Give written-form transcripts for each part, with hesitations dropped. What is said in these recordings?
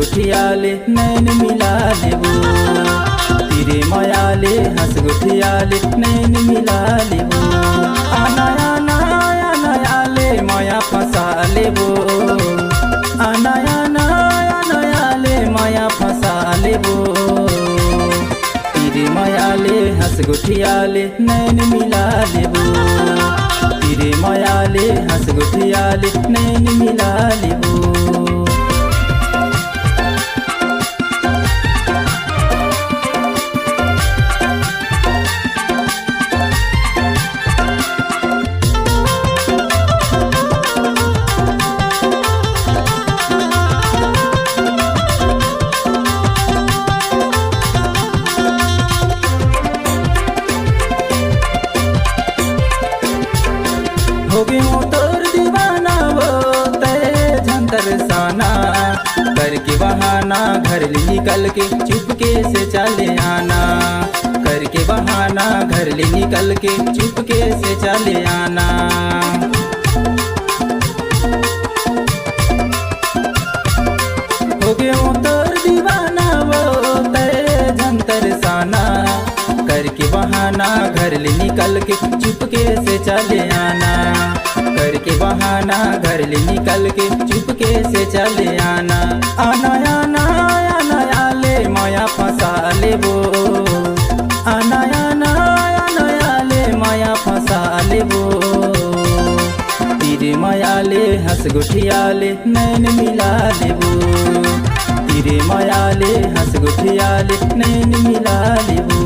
गुठियाले नैन मिला लेबो, तेरे मायाले हंस गुठियाले नैन मिला लेबो। आना आना आना आले माया फंसा लेबो, आना आना आना आले माया फंसा लेबो। तेरे मायाले हंस गुठियाले नैन मिला लेबो, तेरे मायाले हंस गुठियाले नैन मिला लेबो। हो गई हूँ तोर दीवाना वो तेरे झंतर साना, करके बहाना घर ले निकल के चुपके से चले आना, करके बहाना घर ले निकल के चुपके से चले आना। हो गई हूँ तोर दीवाना वो तेरे झंतर साना, करके बहाना घर ले निकल के चुपके से चले आना, करके बहाना घर ले निकल के चुपके से चले आना। आना आना आना आले माया फंसा लेबो, आना आना आना आले माया फंसा लेबो। तेरे मायाले हंस गुठियाले नैन मिला लेबो, तेरे मायाले हंस गुठियाले नैन मिला लेबो।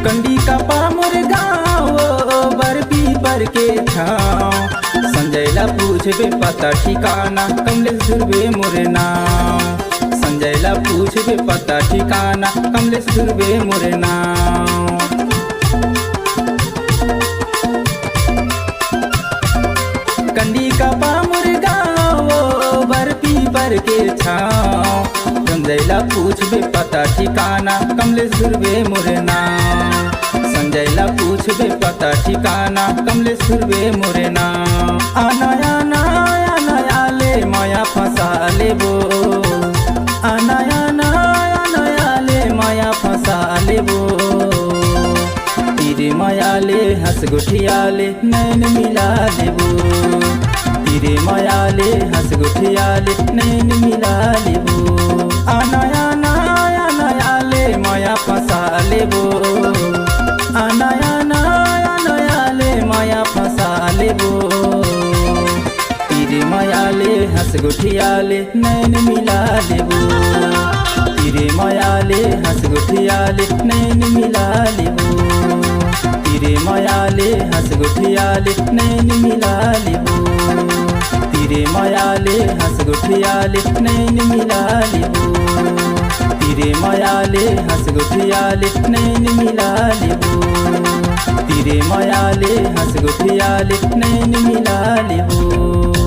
कंडी का पामुर गाँव बरपी पर के छाँव, संजयला पूछबे पता ठिकाना कमलेश ध्रुवे मोर नाम, संजयला पूछबे पता ठिकाना कमलेश ध्रुवे मोर नाम। कंडी का पामुर गाँव बरपी पर के छाँव, संजयला पूछबे पता ठिकाना कमलेश ध्रुवे मोर नाम, संजयला पूछबे पता ठिकाना कमलेश ध्रुवे मोर नाम। आना आना आना आले माया फंसा लेबो, आना आना आना आले माया फंसा लेबो। तेरे मायाले हंस गुठियाले नैन मिला लेबो, तेरे मायाले हंस गुठियाले नैन मिला लेबो। आना आना आना आले माया फंसा लेबो, आना आना आना आले माया फंसा लेबो। तेरे मायाले हंस गुठियाले नैन मिला लेबो, तेरे मायाले हंस गुठियाले नैन मिला लेबो, तेरे मायाले हंस गुठियाले नैन मिला लेबो, तेरे मायाले हंस गुठियाले नैन मिला लेबो, तेरे मायाले हंस गुठियाले नैन मिला लेबो, तेरे मायाले हंस गुठियाले नैन मिला लेबो।